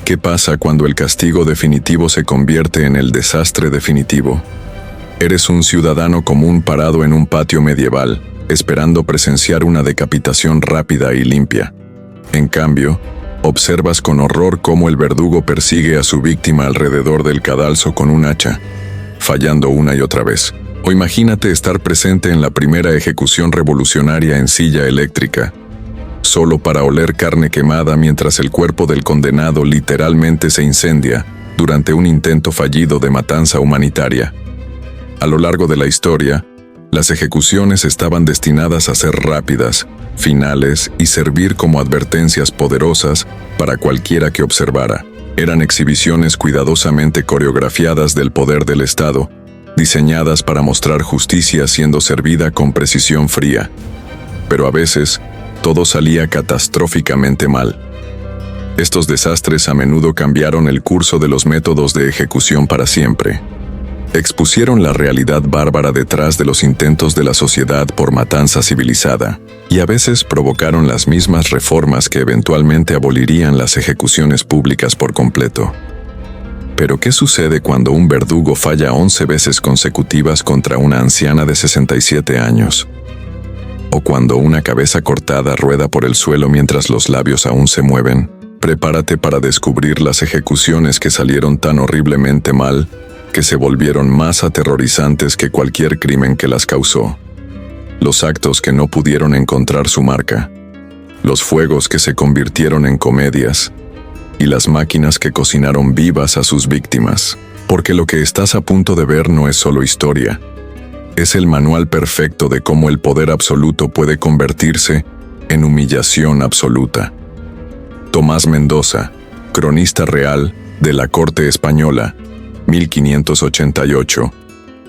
¿Qué pasa cuando el castigo definitivo se convierte en el desastre definitivo? Eres un ciudadano común parado en un patio medieval, esperando presenciar una decapitación rápida y limpia. En cambio, observas con horror cómo el verdugo persigue a su víctima alrededor del cadalso con un hacha, fallando una y otra vez. O imagínate estar presente en la primera ejecución revolucionaria en silla eléctrica, solo para oler carne quemada mientras el cuerpo del condenado literalmente se incendia durante un intento fallido de matanza humanitaria. A lo largo de la historia, las ejecuciones estaban destinadas a ser rápidas, finales y servir como advertencias poderosas para cualquiera que observara. Eran exhibiciones cuidadosamente coreografiadas del poder del Estado, diseñadas para mostrar justicia siendo servida con precisión fría. Pero a veces, todo salía catastróficamente mal. Estos desastres a menudo cambiaron el curso de los métodos de ejecución para siempre. Expusieron la realidad bárbara detrás de los intentos de la sociedad por matanza civilizada, y a veces provocaron las mismas reformas que eventualmente abolirían las ejecuciones públicas por completo. Pero ¿qué sucede cuando un verdugo falla 11 veces consecutivas contra una anciana de 67 años? ¿O cuando una cabeza cortada rueda por el suelo mientras los labios aún se mueven? Prepárate para descubrir las ejecuciones que salieron tan horriblemente mal que se volvieron más aterrorizantes que cualquier crimen que las causó. Los actos que no pudieron encontrar su marca, los fuegos que se convirtieron en comedias, y las máquinas que cocinaron vivas a sus víctimas. Porque lo que estás a punto de ver no es solo historia, es el manual perfecto de cómo el poder absoluto puede convertirse en humillación absoluta. Tomás Mendoza, cronista real de la Corte Española, 1588.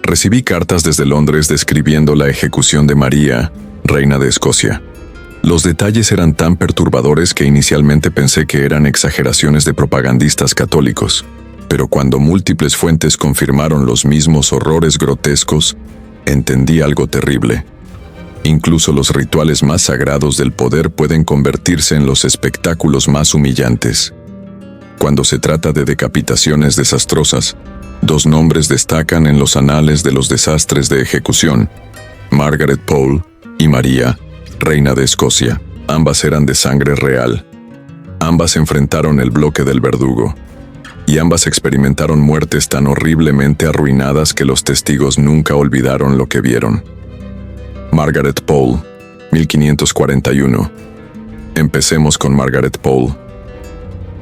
Recibí cartas desde Londres describiendo la ejecución de María, reina de Escocia. Los detalles eran tan perturbadores que inicialmente pensé que eran exageraciones de propagandistas católicos, pero cuando múltiples fuentes confirmaron los mismos horrores grotescos, entendí algo terrible. Incluso los rituales más sagrados del poder pueden convertirse en los espectáculos más humillantes. Cuando se trata de decapitaciones desastrosas, dos nombres destacan en los anales de los desastres de ejecución: Margaret Pole y María, reina de Escocia. Ambas eran de sangre real. Ambas enfrentaron el bloque del verdugo. Y ambas experimentaron muertes tan horriblemente arruinadas que los testigos nunca olvidaron lo que vieron. Margaret Pole, 1541. Empecemos con Margaret Pole.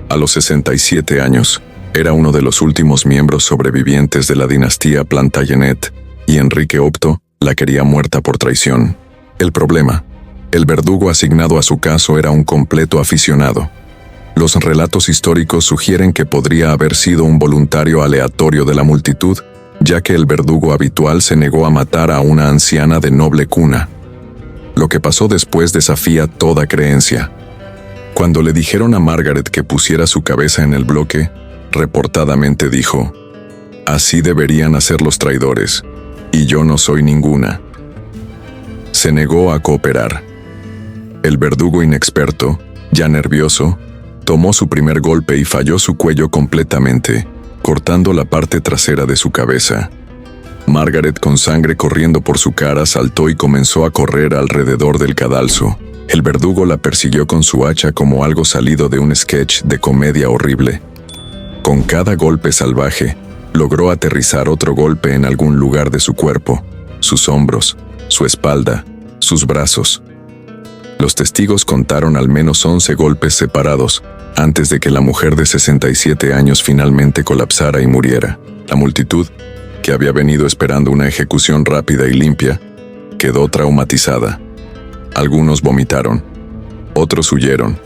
A los 67 años, era uno de los últimos miembros sobrevivientes de la dinastía Plantagenet, y Enrique VIII la quería muerta por traición. El problema: el verdugo asignado a su caso era un completo aficionado. Los relatos históricos sugieren que podría haber sido un voluntario aleatorio de la multitud, ya que el verdugo habitual se negó a matar a una anciana de noble cuna. Lo que pasó después desafía toda creencia. Cuando le dijeron a Margaret que pusiera su cabeza en el bloque, reportadamente dijo: «Así deberían hacer los traidores, y yo no soy ninguna». Se negó a cooperar. El verdugo inexperto, ya nervioso, tomó su primer golpe y falló su cuello completamente, cortando la parte trasera de su cabeza. Margaret, con sangre corriendo por su cara, saltó y comenzó a correr alrededor del cadalso. El verdugo la persiguió con su hacha como algo salido de un sketch de comedia horrible. Con cada golpe salvaje, logró aterrizar otro golpe en algún lugar de su cuerpo, sus hombros, su espalda, sus brazos. Los testigos contaron al menos 11 golpes separados antes de que la mujer de 67 años finalmente colapsara y muriera. La multitud, que había venido esperando una ejecución rápida y limpia, quedó traumatizada. Algunos vomitaron, otros huyeron.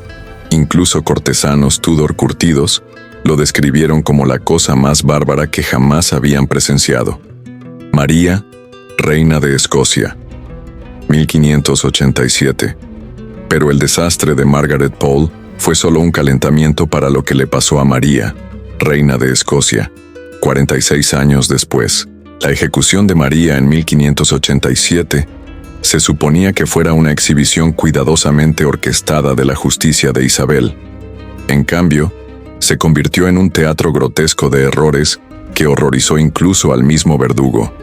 Incluso cortesanos Tudor curtidos lo describieron como la cosa más bárbara que jamás habían presenciado. María, reina de Escocia, 1587. Pero el desastre de Margaret Pole fue solo un calentamiento para lo que le pasó a María, reina de Escocia, 46 años después. La ejecución de María en 1587 se suponía que fuera una exhibición cuidadosamente orquestada de la justicia de Isabel. En cambio, se convirtió en un teatro grotesco de errores que horrorizó incluso al mismo verdugo.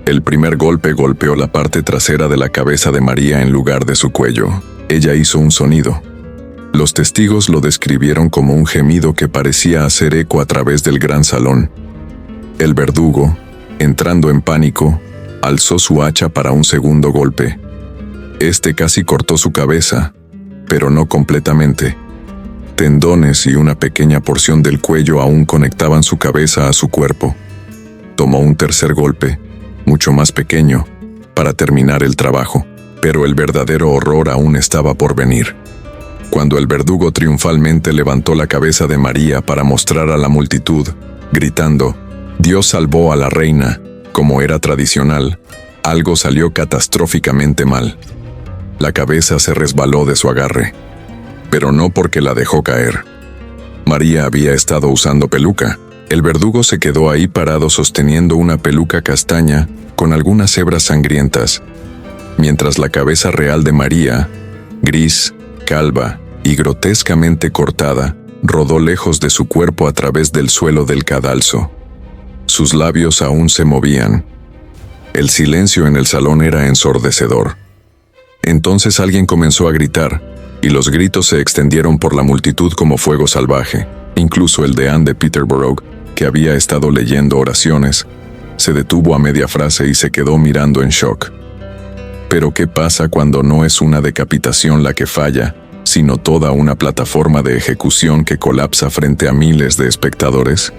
El primer golpe golpeó la parte trasera de la cabeza de María en lugar de su cuello. Ella hizo un sonido. Los testigos lo describieron como un gemido que parecía hacer eco a través del gran salón. El verdugo, entrando en pánico, alzó su hacha para un segundo golpe. Este casi cortó su cabeza, pero no completamente. Tendones y una pequeña porción del cuello aún conectaban su cabeza a su cuerpo. Tomó un tercer golpe, mucho más pequeño, para terminar el trabajo, pero el verdadero horror aún estaba por venir. Cuando el verdugo triunfalmente levantó la cabeza de María para mostrar a la multitud, gritando, «Dios salvó a la reina», como era tradicional, algo salió catastróficamente mal. La cabeza se resbaló de su agarre, pero no porque la dejó caer. María había estado usando peluca. El verdugo se quedó ahí parado sosteniendo una peluca castaña con algunas hebras sangrientas, mientras la cabeza real de María, gris, calva y grotescamente cortada, rodó lejos de su cuerpo a través del suelo del cadalso. Sus labios aún se movían. El silencio en el salón era ensordecedor. Entonces alguien comenzó a gritar, y los gritos se extendieron por la multitud como fuego salvaje. Incluso el deán de Peterborough, que había estado leyendo oraciones, se detuvo a media frase y se quedó mirando en shock. Pero ¿qué pasa cuando no es una decapitación la que falla, sino toda una plataforma de ejecución que colapsa frente a miles de espectadores?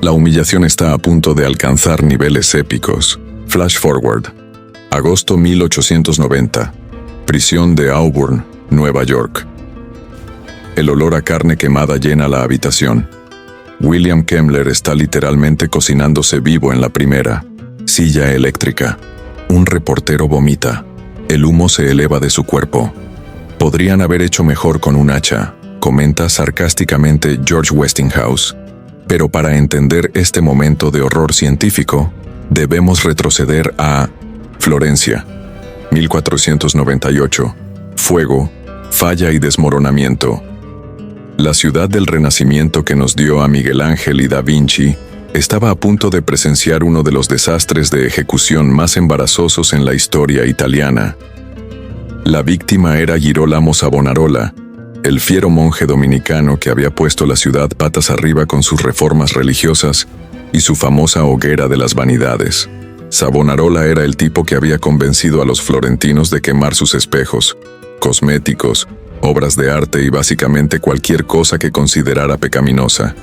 La humillación está a punto de alcanzar niveles épicos. Flash forward. Agosto 1890. Prisión de Auburn, Nueva York. El olor a carne quemada llena la habitación. William Kemmler está literalmente cocinándose vivo en la primera silla eléctrica. Un reportero vomita. El humo se eleva de su cuerpo. Podrían haber hecho mejor con un hacha, comenta sarcásticamente George Westinghouse. Pero para entender este momento de horror científico, debemos retroceder a Florencia, 1498. Fuego, falla y desmoronamiento. La ciudad del Renacimiento que nos dio a Miguel Ángel y Da Vinci estaba a punto de presenciar uno de los desastres de ejecución más embarazosos en la historia italiana. La víctima era Girolamo Savonarola, el fiero monje dominicano que había puesto la ciudad patas arriba con sus reformas religiosas y su famosa hoguera de las vanidades. Savonarola era el tipo que había convencido a los florentinos de quemar sus espejos, cosméticos, obras de arte y básicamente cualquier cosa que considerara pecaminosa.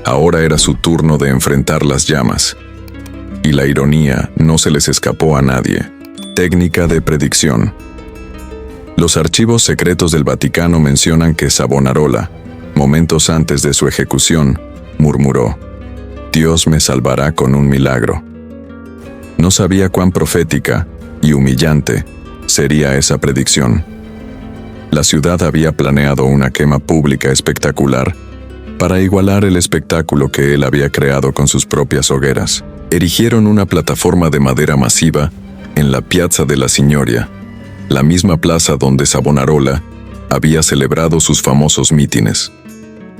Ahora era su turno de enfrentar las llamas. Y la ironía no se les escapó a nadie. Técnica de predicción. Los archivos secretos del Vaticano mencionan que Savonarola, momentos antes de su ejecución, murmuró: «Dios me salvará con un milagro». No sabía cuán profética y humillante sería esa predicción. La ciudad había planeado una quema pública espectacular para igualar el espectáculo que él había creado con sus propias hogueras. Erigieron una plataforma de madera masiva en la Piazza della Signoria, la misma plaza donde Savonarola había celebrado sus famosos mítines.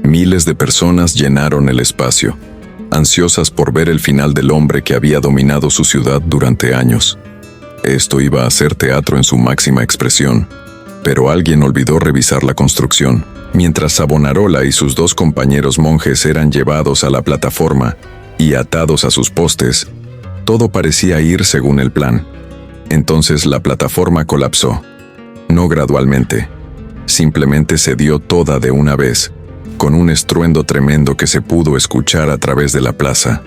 Miles de personas llenaron el espacio, ansiosas por ver el final del hombre que había dominado su ciudad durante años. Esto iba a ser teatro en su máxima expresión, pero alguien olvidó revisar la construcción. Mientras Savonarola y sus dos compañeros monjes eran llevados a la plataforma y atados a sus postes, todo parecía ir según el plan. Entonces la plataforma colapsó. No gradualmente, simplemente cedió toda de una vez, con un estruendo tremendo que se pudo escuchar a través de la plaza.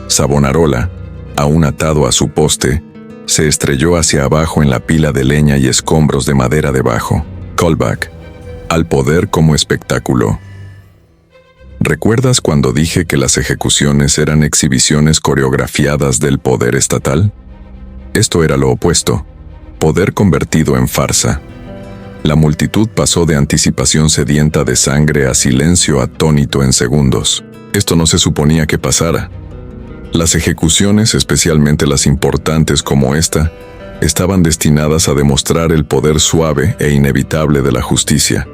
Savonarola, aún atado a su poste, se estrelló hacia abajo en la pila de leña y escombros de madera debajo. Callback. Al poder como espectáculo. ¿Recuerdas cuando dije que las ejecuciones eran exhibiciones coreografiadas del poder estatal? Esto era lo opuesto, poder convertido en farsa. La multitud pasó de anticipación sedienta de sangre a silencio atónito en segundos. Esto no se suponía que pasara. Las ejecuciones, especialmente las importantes como esta, estaban destinadas a demostrar el poder suave e inevitable de la justicia.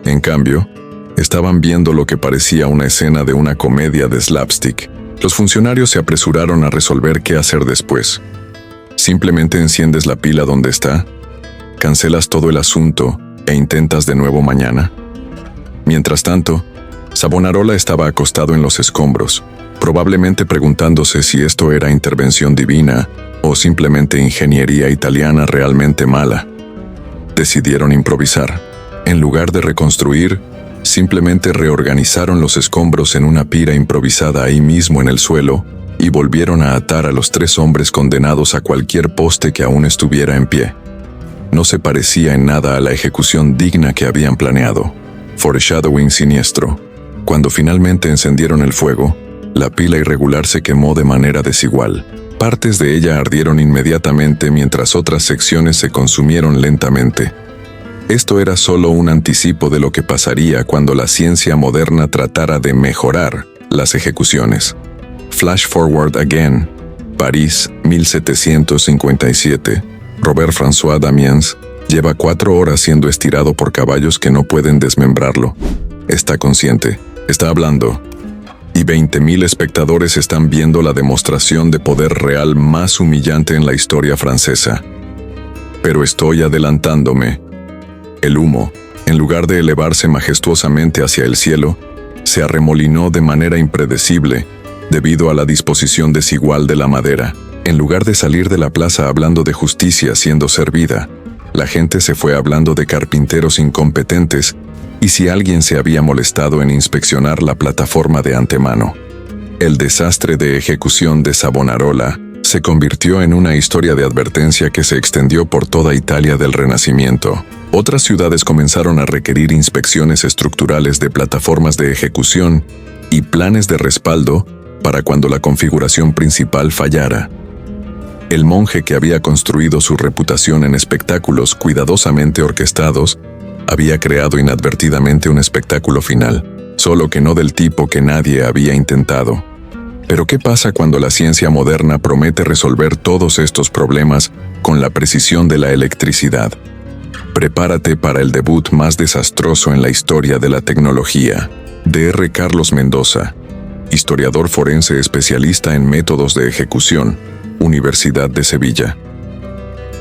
En cambio, Estaban viendo lo que parecía una escena de una comedia de slapstick. Los funcionarios se apresuraron a resolver qué hacer después. Simplemente enciendes la pila donde está, cancelas todo el asunto e intentas de nuevo mañana. Mientras tanto, Savonarola estaba acostado en los escombros, probablemente preguntándose si esto era intervención divina o simplemente ingeniería italiana realmente mala. Decidieron improvisar. En lugar de reconstruir, simplemente reorganizaron los escombros en una pira improvisada ahí mismo en el suelo y volvieron a atar a los 3 hombres condenados a cualquier poste que aún estuviera en pie. No se parecía en nada a la ejecución digna que habían planeado. Foreshadowing siniestro. Cuando finalmente encendieron el fuego, la pila irregular se quemó de manera desigual. Partes de ella ardieron inmediatamente mientras otras secciones se consumieron lentamente. Esto era solo un anticipo de lo que pasaría cuando la ciencia moderna tratara de mejorar las ejecuciones. Flash forward again. París, 1757. Robert François Damiens lleva 4 horas siendo estirado por caballos que no pueden desmembrarlo. Está consciente, está hablando. Y 20.000 espectadores están viendo la demostración de poder real más humillante en la historia francesa. Pero estoy adelantándome. El humo, en lugar de elevarse majestuosamente hacia el cielo, se arremolinó de manera impredecible debido a la disposición desigual de la madera. En lugar de salir de la plaza hablando de justicia siendo servida, la gente se fue hablando de carpinteros incompetentes y si alguien se había molestado en inspeccionar la plataforma de antemano. El desastre de ejecución de Savonarola se convirtió en una historia de advertencia que se extendió por toda Italia del Renacimiento. Otras ciudades comenzaron a requerir inspecciones estructurales de plataformas de ejecución y planes de respaldo para cuando la configuración principal fallara. El monje que había construido su reputación en espectáculos cuidadosamente orquestados había creado inadvertidamente un espectáculo final, solo que no del tipo que nadie había intentado. Pero ¿qué pasa cuando la ciencia moderna promete resolver todos estos problemas con la precisión de la electricidad? Prepárate para el debut más desastroso en la historia de la tecnología. Dr. Carlos Mendoza, historiador forense especialista en métodos de ejecución, Universidad de Sevilla.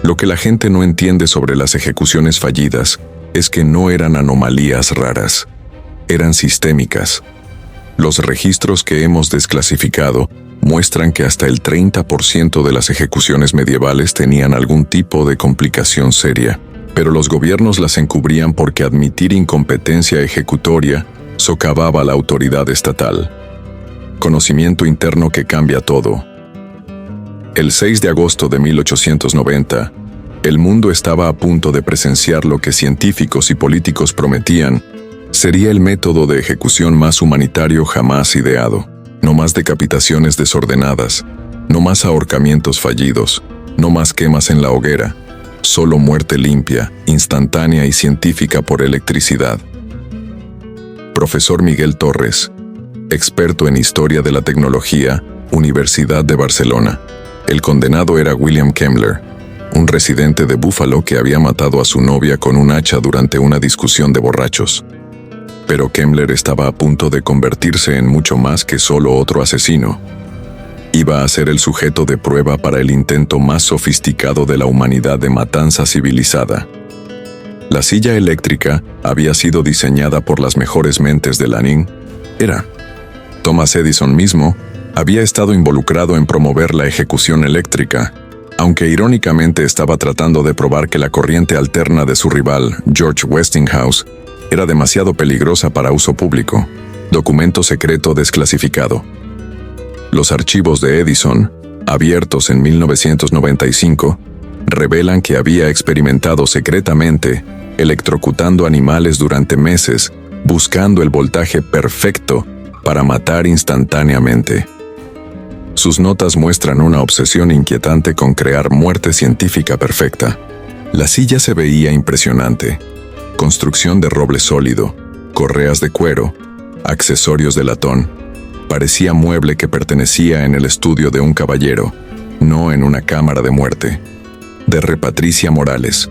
Lo que la gente no entiende sobre las ejecuciones fallidas es que no eran anomalías raras, eran sistémicas. Los registros que hemos desclasificado muestran que hasta el 30% de las ejecuciones medievales tenían algún tipo de complicación seria, pero los gobiernos las encubrían porque admitir incompetencia ejecutoria socavaba la autoridad estatal. Conocimiento interno que cambia todo. El 6 de agosto de 1890, el mundo estaba a punto de presenciar lo que científicos y políticos prometían sería el método de ejecución más humanitario jamás ideado. No más decapitaciones desordenadas, no más ahorcamientos fallidos, no más quemas en la hoguera, solo muerte limpia, instantánea y científica por electricidad. Profesor Miguel Torres, experto en Historia de la Tecnología, Universidad de Barcelona. El condenado era William Kemmler, un residente de Buffalo que había matado a su novia con un hacha durante una discusión de borrachos. Pero Kemmler estaba a punto de convertirse en mucho más que solo otro asesino. Iba a ser el sujeto de prueba para el intento más sofisticado de la humanidad de matanza civilizada. La silla eléctrica había sido diseñada por las mejores mentes de Lanín. Thomas Edison mismo había estado involucrado en promover la ejecución eléctrica, aunque irónicamente estaba tratando de probar que la corriente alterna de su rival, George Westinghouse, era demasiado peligrosa para uso público. Documento secreto desclasificado. Los archivos de Edison, abiertos en 1995, revelan que había experimentado secretamente, electrocutando animales durante meses, buscando el voltaje perfecto para matar instantáneamente. Sus notas muestran una obsesión inquietante con crear muerte científica perfecta. La silla se veía impresionante. Construcción de roble sólido, correas de cuero, accesorios de latón. Parecía mueble que pertenecía en el estudio de un caballero, no en una cámara de muerte. Dr. Patricia Morales,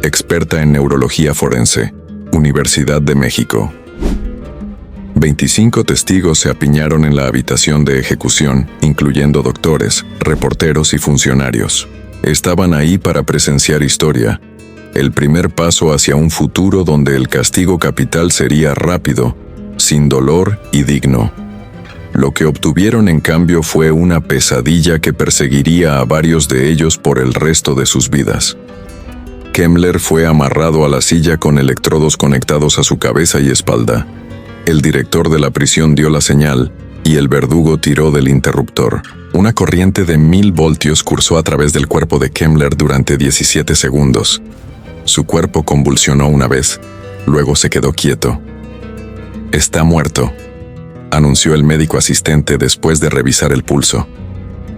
experta en neurología forense, Universidad de México. 25 testigos se apiñaron en la habitación de ejecución, incluyendo doctores, reporteros y funcionarios. Estaban ahí para presenciar historia, el primer paso hacia un futuro donde el castigo capital sería rápido, sin dolor y digno. Lo que obtuvieron en cambio fue una pesadilla que perseguiría a varios de ellos por el resto de sus vidas. Kemmler fue amarrado a la silla con electrodos conectados a su cabeza y espalda. El director de la prisión dio la señal y el verdugo tiró del interruptor. Una corriente de 1000 voltios cursó a través del cuerpo de Kemmler durante 17 segundos. Su cuerpo convulsionó una vez, luego se quedó quieto. «Está muerto», anunció el médico asistente después de revisar el pulso.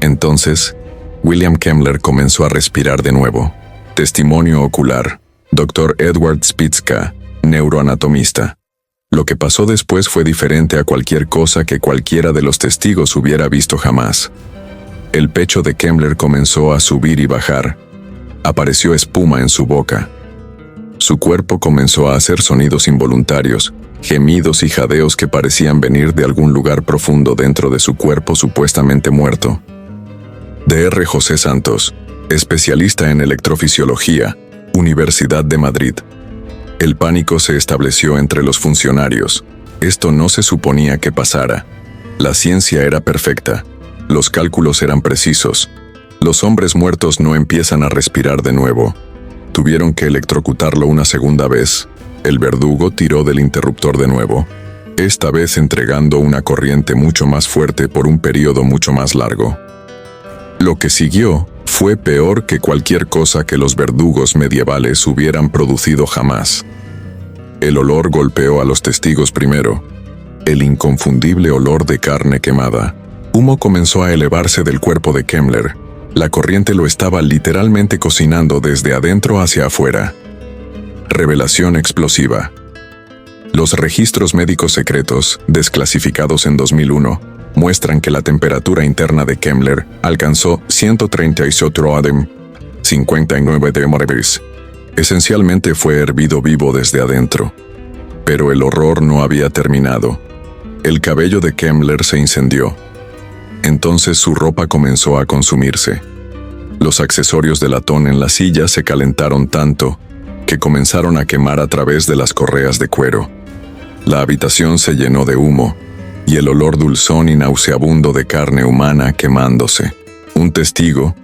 Entonces, William Kemmler comenzó a respirar de nuevo. Testimonio ocular. Dr. Edward Spitzka, neuroanatomista. Lo que pasó después fue diferente a cualquier cosa que cualquiera de los testigos hubiera visto jamás. El pecho de Kemmler comenzó a subir y bajar. Apareció espuma en su boca. Su cuerpo comenzó a hacer sonidos involuntarios, gemidos y jadeos que parecían venir de algún lugar profundo dentro de su cuerpo supuestamente muerto. Dr. José Santos, especialista en electrofisiología, Universidad de Madrid. El pánico se estableció entre los funcionarios. Esto no se suponía que pasara. La ciencia era perfecta. Los cálculos eran precisos. Los hombres muertos no empiezan a respirar de nuevo. Tuvieron que electrocutarlo una segunda vez. El verdugo tiró del interruptor de nuevo, esta vez entregando una corriente mucho más fuerte por un periodo mucho más largo. Lo que siguió fue peor que cualquier cosa que los verdugos medievales hubieran producido jamás. El olor golpeó a los testigos primero. El inconfundible olor de carne quemada. Humo comenzó a elevarse del cuerpo de Kemmler. La corriente lo estaba literalmente cocinando desde adentro hacia afuera. Revelación explosiva. Los registros médicos secretos, desclasificados en 2001, muestran que la temperatura interna de Kemmler alcanzó 138,59 degrees. Esencialmente fue hervido vivo desde adentro. Pero el horror no había terminado. El cabello de Kemmler se incendió. Entonces su ropa comenzó a consumirse. Los accesorios de latón en la silla se calentaron tanto que comenzaron a quemar a través de las correas de cuero. La habitación se llenó de humo y el olor dulzón y nauseabundo de carne humana quemándose. Un testigo,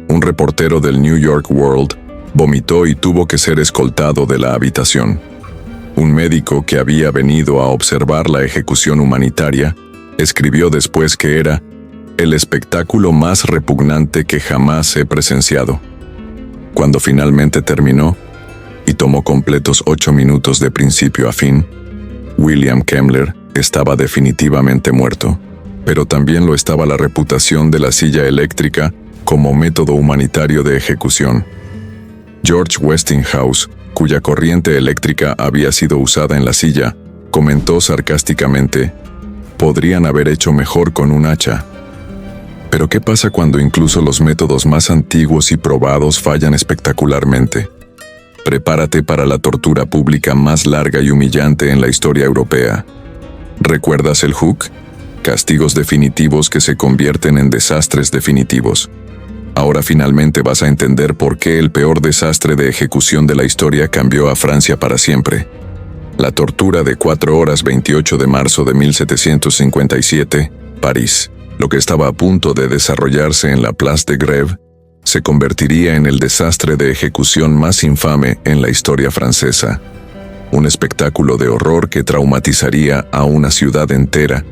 un reportero del New York World, vomitó y tuvo que ser escoltado de la habitación. Un médico que había venido a observar la ejecución humanitaria escribió después que era el espectáculo más repugnante que jamás he presenciado. Cuando finalmente terminó, y tomó completos 8 minutos de principio a fin, William Kemmler estaba definitivamente muerto, pero también lo estaba la reputación de la silla eléctrica como método humanitario de ejecución. George Westinghouse, cuya corriente eléctrica había sido usada en la silla, comentó sarcásticamente: «Podrían haber hecho mejor con un hacha». Pero ¿qué pasa cuando incluso los métodos más antiguos y probados fallan espectacularmente? Prepárate para la tortura pública más larga y humillante en la historia europea. ¿Recuerdas el Hook? Castigos definitivos que se convierten en desastres definitivos. Ahora finalmente vas a entender por qué el peor desastre de ejecución de la historia cambió a Francia para siempre. La tortura de 4 horas 28 de marzo de 1757, París. Lo que estaba a punto de desarrollarse en la Place de Grève se convertiría en el desastre de ejecución más infame en la historia francesa. Un espectáculo de horror que traumatizaría a una ciudad entera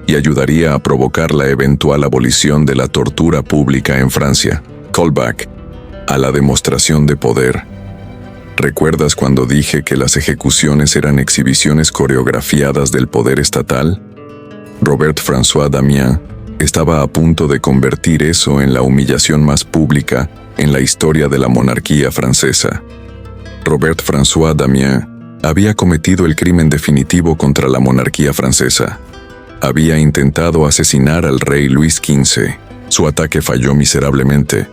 y ayudaría a provocar la eventual abolición de la tortura pública en Francia. Callback a la demostración de poder. ¿Recuerdas cuando dije que las ejecuciones eran exhibiciones coreografiadas del poder estatal? Robert-François Damiens estaba a punto de convertir eso en la humillación más pública en la historia de la monarquía francesa. Robert-François Damiens había cometido el crimen definitivo contra la monarquía francesa. Había intentado asesinar al rey Luis XV. Su ataque falló miserablemente.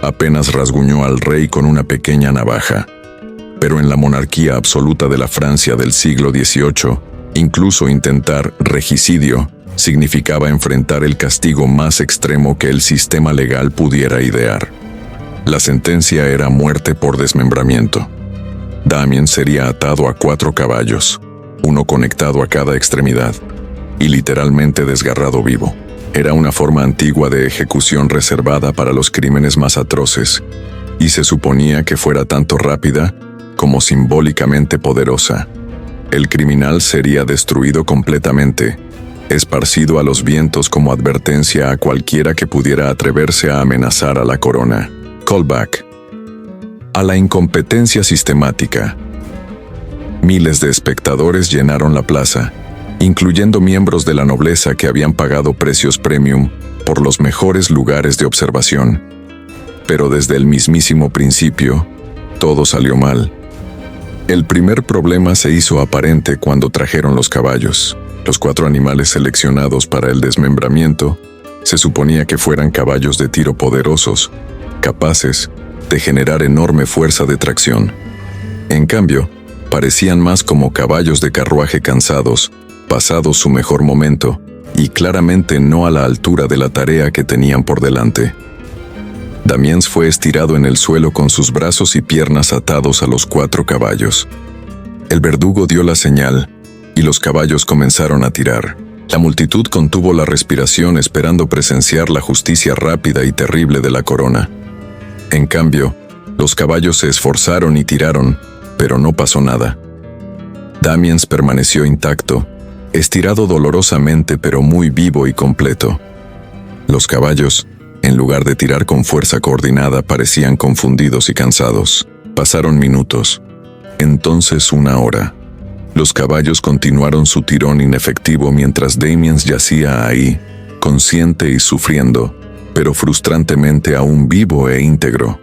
Apenas rasguñó al rey con una pequeña navaja. Pero en la monarquía absoluta de la Francia del siglo XVIII, Incluso intentar regicidio significaba enfrentar el castigo más extremo que el sistema legal pudiera idear. La sentencia era muerte por desmembramiento. Damien sería atado a 4 caballos, uno conectado a cada extremidad, y literalmente desgarrado vivo. Era una forma antigua de ejecución reservada para los crímenes más atroces, y se suponía que fuera tanto rápida como simbólicamente poderosa. El criminal sería destruido completamente, esparcido a los vientos como advertencia a cualquiera que pudiera atreverse a amenazar a la corona. Callback a la incompetencia sistemática. Miles de espectadores llenaron la plaza, incluyendo miembros de la nobleza que habían pagado precios premium por los mejores lugares de observación. Pero desde el mismísimo principio, todo salió mal. El primer problema se hizo aparente cuando trajeron los caballos. Los 4 animales seleccionados para el desmembramiento se suponía que fueran caballos de tiro poderosos, capaces de generar enorme fuerza de tracción. En cambio, parecían más como caballos de carruaje cansados, pasados su mejor momento, y claramente no a la altura de la tarea que tenían por delante. Damiens fue estirado en el suelo con sus brazos y piernas atados a los 4 caballos. El verdugo dio la señal, y los caballos comenzaron a tirar. La multitud contuvo la respiración esperando presenciar la justicia rápida y terrible de la corona. En cambio, los caballos se esforzaron y tiraron, pero no pasó nada. Damiens permaneció intacto, estirado dolorosamente pero muy vivo y completo. Los caballos, en lugar de tirar con fuerza coordinada, parecían confundidos y cansados. Pasaron minutos, entonces 1 hora. Los caballos continuaron su tirón inefectivo mientras Damiens yacía ahí, consciente y sufriendo, pero frustrantemente aún vivo e íntegro.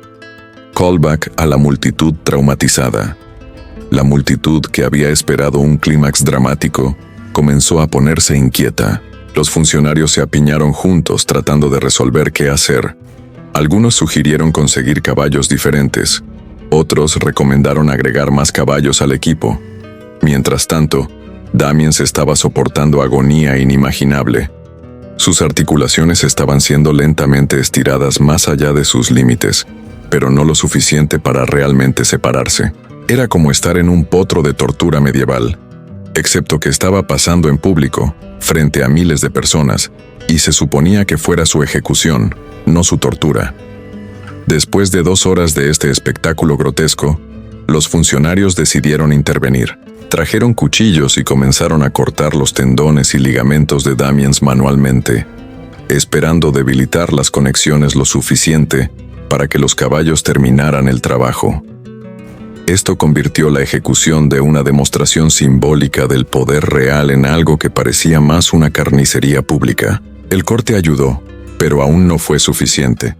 Callback a la multitud traumatizada. La multitud, que había esperado un clímax dramático, comenzó a ponerse inquieta. Los funcionarios se apiñaron juntos tratando de resolver qué hacer. Algunos sugirieron conseguir caballos diferentes. Otros recomendaron agregar más caballos al equipo. Mientras tanto, Damiens estaba soportando agonía inimaginable. Sus articulaciones estaban siendo lentamente estiradas más allá de sus límites, pero no lo suficiente para realmente separarse. Era como estar en un potro de tortura medieval, excepto que estaba pasando en público, frente a miles de personas, y se suponía que fuera su ejecución, no su tortura. Después de 2 horas de este espectáculo grotesco, los funcionarios decidieron intervenir. Trajeron cuchillos y comenzaron a cortar los tendones y ligamentos de Damiens manualmente, esperando debilitar las conexiones lo suficiente para que los caballos terminaran el trabajo. Esto convirtió la ejecución de una demostración simbólica del poder real en algo que parecía más una carnicería pública. El corte ayudó, pero aún no fue suficiente.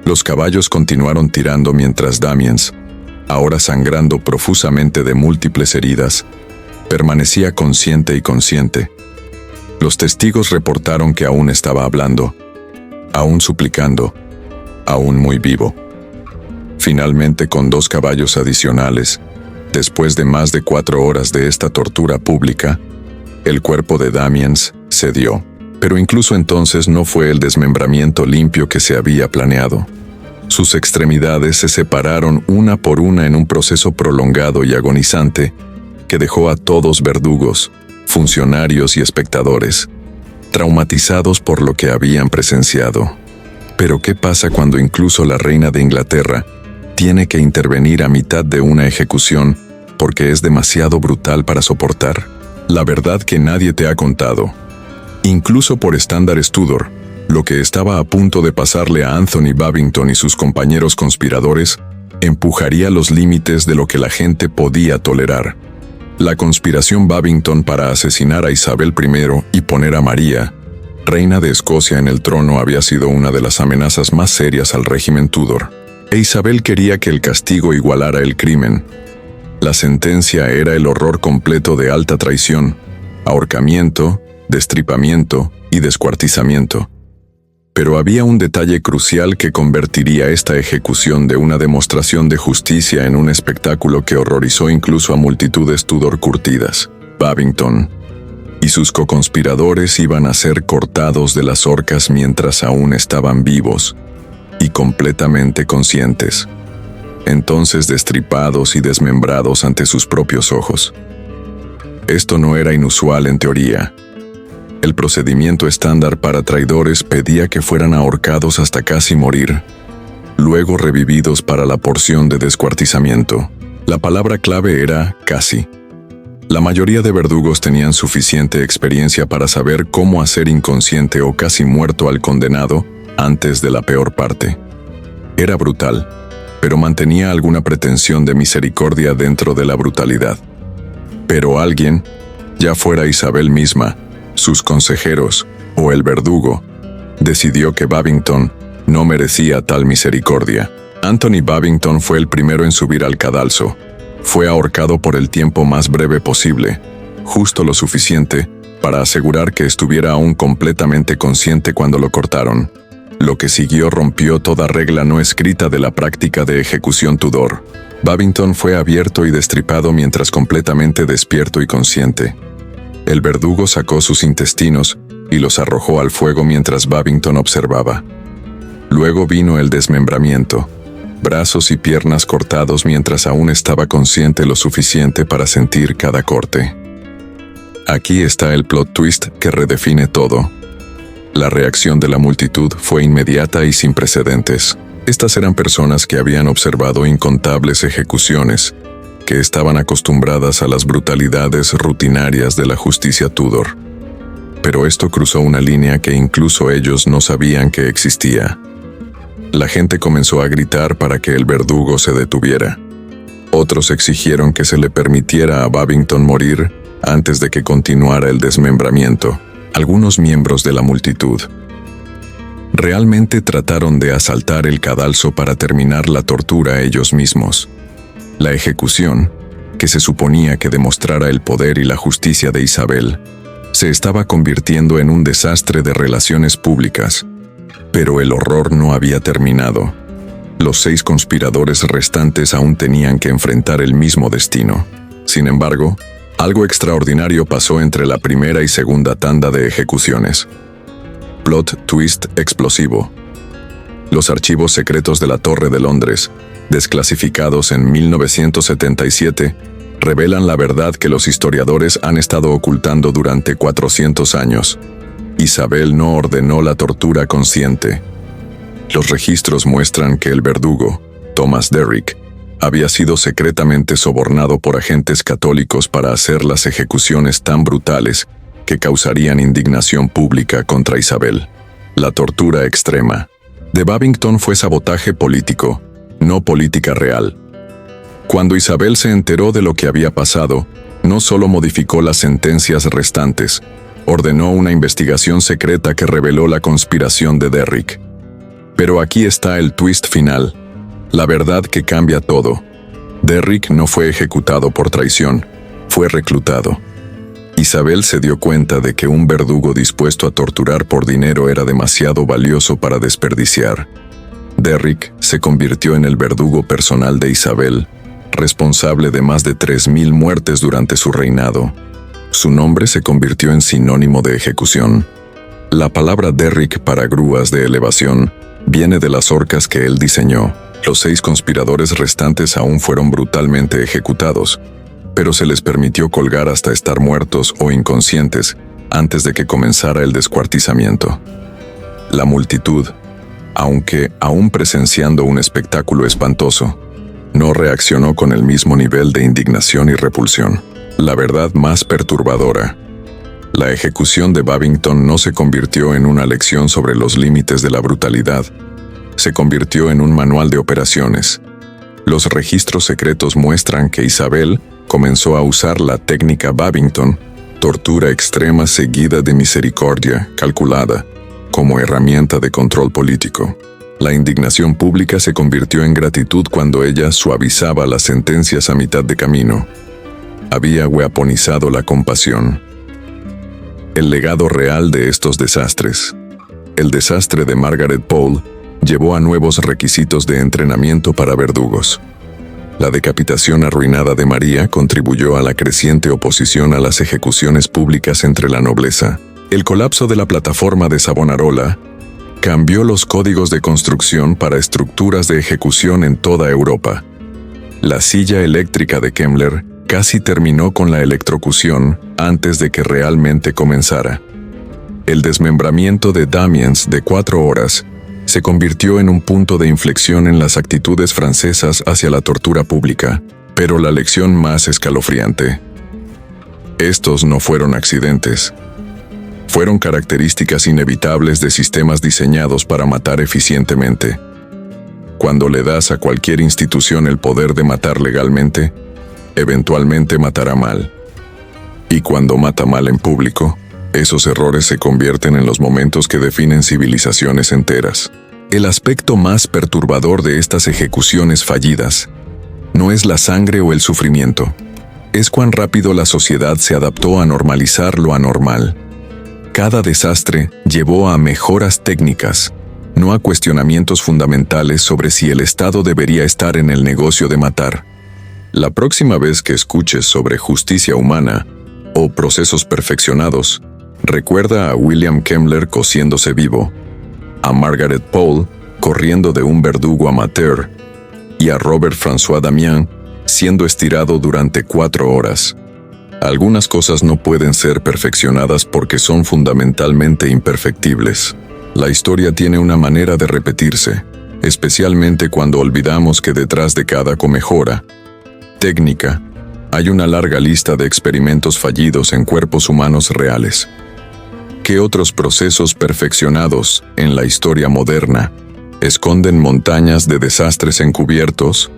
Los caballos continuaron tirando mientras Damiens, ahora sangrando profusamente de múltiples heridas, permanecía consciente y consciente. Los testigos reportaron que aún estaba hablando, aún suplicando, aún muy vivo. Finalmente, con 2 caballos adicionales, después de más de 4 horas de esta tortura pública, el cuerpo de Damiens cedió. Pero incluso entonces no fue el desmembramiento limpio que se había planeado. Sus extremidades se separaron una por una en un proceso prolongado y agonizante que dejó a todos verdugos, funcionarios y espectadores, traumatizados por lo que habían presenciado. Pero ¿qué pasa cuando incluso la reina de Inglaterra tiene que intervenir a mitad de una ejecución porque es demasiado brutal para soportar? La verdad que nadie te ha contado. Incluso por estándares Tudor, lo que estaba a punto de pasarle a Anthony Babington y sus compañeros conspiradores empujaría los límites de lo que la gente podía tolerar. La conspiración Babington para asesinar a Isabel I y poner a María, reina de Escocia, en el trono había sido una de las amenazas más serias al régimen Tudor. E Isabel quería que el castigo igualara el crimen. La sentencia era el horror completo de alta traición, ahorcamiento, destripamiento y descuartizamiento. Pero había un detalle crucial que convertiría esta ejecución de una demostración de justicia en un espectáculo que horrorizó incluso a multitudes Tudor curtidas. Babington y sus coconspiradores iban a ser cortados de las horcas mientras aún estaban vivos y completamente conscientes, entonces destripados y desmembrados ante sus propios ojos. Esto no era inusual en teoría. El procedimiento estándar para traidores pedía que fueran ahorcados hasta casi morir, luego revividos para la porción de descuartizamiento. La palabra clave era casi. La mayoría de verdugos tenían suficiente experiencia para saber cómo hacer inconsciente o casi muerto al condenado antes de la peor parte. Era brutal, pero mantenía alguna pretensión de misericordia dentro de la brutalidad. Pero alguien, ya fuera Isabel misma, sus consejeros o el verdugo, decidió que Babington no merecía tal misericordia. Anthony Babington fue el primero en subir al cadalso. Fue ahorcado por el tiempo más breve posible, justo lo suficiente para asegurar que estuviera aún completamente consciente cuando lo cortaron. Lo que siguió rompió toda regla no escrita de la práctica de ejecución Tudor. Babington fue abierto y destripado mientras completamente despierto y consciente. El verdugo sacó sus intestinos y los arrojó al fuego mientras Babington observaba. Luego vino el desmembramiento. Brazos y piernas cortados mientras aún estaba consciente lo suficiente para sentir cada corte. Aquí está el plot twist que redefine todo. La reacción de la multitud fue inmediata y sin precedentes. Estas eran personas que habían observado incontables ejecuciones, que estaban acostumbradas a las brutalidades rutinarias de la justicia Tudor. Pero esto cruzó una línea que incluso ellos no sabían que existía. La gente comenzó a gritar para que el verdugo se detuviera. Otros exigieron que se le permitiera a Babington morir antes de que continuara el desmembramiento. Algunos miembros de la multitud realmente trataron de asaltar el cadalso para terminar la tortura ellos mismos. La ejecución, que se suponía que demostrara el poder y la justicia de Isabel, se estaba convirtiendo en un desastre de relaciones públicas. Pero el horror no había terminado. Los 6 conspiradores restantes aún tenían que enfrentar el mismo destino. Sin embargo, algo extraordinario pasó entre la primera y segunda tanda de ejecuciones. Plot twist explosivo. Los archivos secretos de la Torre de Londres, desclasificados en 1977, revelan la verdad que los historiadores han estado ocultando durante 400 años. Isabel no ordenó la tortura consciente. Los registros muestran que el verdugo, Thomas Derrick, había sido secretamente sobornado por agentes católicos para hacer las ejecuciones tan brutales que causarían indignación pública contra Isabel. La tortura extrema de Babington fue sabotaje político, no política real. Cuando Isabel se enteró de lo que había pasado, no solo modificó las sentencias restantes, ordenó una investigación secreta que reveló la conspiración de Derrick. Pero aquí está el twist final, la verdad que cambia todo. Derrick no fue ejecutado por traición, fue reclutado. Isabel se dio cuenta de que un verdugo dispuesto a torturar por dinero era demasiado valioso para desperdiciar. Derrick se convirtió en el verdugo personal de Isabel, responsable de más de 3.000 muertes durante su reinado. Su nombre se convirtió en sinónimo de ejecución. La palabra Derrick para grúas de elevación viene de las horcas que él diseñó. Los 6 conspiradores restantes aún fueron brutalmente ejecutados, pero se les permitió colgar hasta estar muertos o inconscientes antes de que comenzara el descuartizamiento. La multitud, aunque aún presenciando un espectáculo espantoso, no reaccionó con el mismo nivel de indignación y repulsión. La verdad más perturbadora. La ejecución de Babington no se convirtió en una lección sobre los límites de la brutalidad, se convirtió en un manual de operaciones. Los registros secretos muestran que Isabel comenzó a usar la técnica Babington, tortura extrema seguida de misericordia calculada, como herramienta de control político. La indignación pública se convirtió en gratitud cuando ella suavizaba las sentencias a mitad de camino. Había weaponizado la compasión. El legado real de estos desastres. El desastre de Margaret Pole llevó a nuevos requisitos de entrenamiento para verdugos. La decapitación arruinada de María contribuyó a la creciente oposición a las ejecuciones públicas entre la nobleza. El colapso de la plataforma de Savonarola cambió los códigos de construcción para estructuras de ejecución en toda Europa. La silla eléctrica de Kemmler casi terminó con la electrocución antes de que realmente comenzara. El desmembramiento de Damiens de 4 horas se convirtió en un punto de inflexión en las actitudes francesas hacia la tortura pública, pero la lección más escalofriante. Estos no fueron accidentes. Fueron características inevitables de sistemas diseñados para matar eficientemente. Cuando le das a cualquier institución el poder de matar legalmente, eventualmente matará mal. Y cuando mata mal en público, esos errores se convierten en los momentos que definen civilizaciones enteras. El aspecto más perturbador de estas ejecuciones fallidas no es la sangre o el sufrimiento, es cuán rápido la sociedad se adaptó a normalizar lo anormal. Cada desastre llevó a mejoras técnicas, no a cuestionamientos fundamentales sobre si el Estado debería estar en el negocio de matar. La próxima vez que escuches sobre justicia humana o procesos perfeccionados, recuerda a William Kemmler cociéndose vivo, a Margaret Paul corriendo de un verdugo amateur y a Robert François Damiens siendo estirado durante 4 horas. Algunas cosas no pueden ser perfeccionadas porque son fundamentalmente imperfectibles. La historia tiene una manera de repetirse, especialmente cuando olvidamos que detrás de cada mejora técnica hay una larga lista de experimentos fallidos en cuerpos humanos reales. ¿Qué otros procesos perfeccionados en la historia moderna esconden montañas de desastres encubiertos?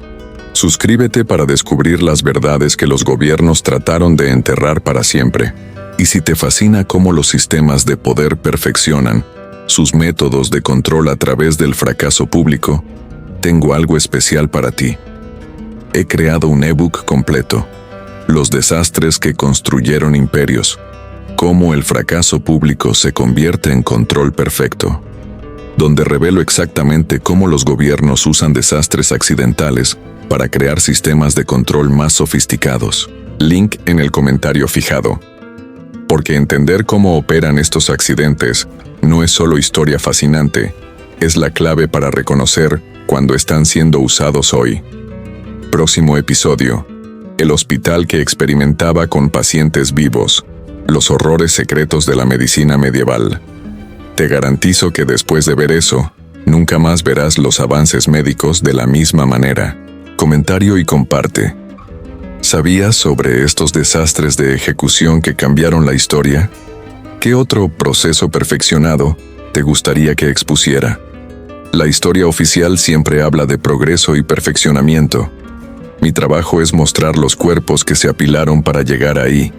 Suscríbete para descubrir las verdades que los gobiernos trataron de enterrar para siempre. Y si te fascina cómo los sistemas de poder perfeccionan sus métodos de control a través del fracaso público, tengo algo especial para ti. He creado un ebook completo: Los desastres que construyeron imperios. Cómo el fracaso público se convierte en control perfecto, donde revelo exactamente cómo los gobiernos usan desastres accidentales para crear sistemas de control más sofisticados. Link en el comentario fijado. Porque entender cómo operan estos accidentes no es solo historia fascinante, es la clave para reconocer cuando están siendo usados hoy. Próximo episodio: el hospital que experimentaba con pacientes vivos. Los horrores secretos de la medicina medieval. Te garantizo que después de ver eso, nunca más verás los avances médicos de la misma manera. Comentario y comparte. ¿Sabías sobre estos desastres de ejecución que cambiaron la historia? ¿Qué otro proceso perfeccionado te gustaría que expusiera? La historia oficial siempre habla de progreso y perfeccionamiento. Mi trabajo es mostrar los cuerpos que se apilaron para llegar ahí.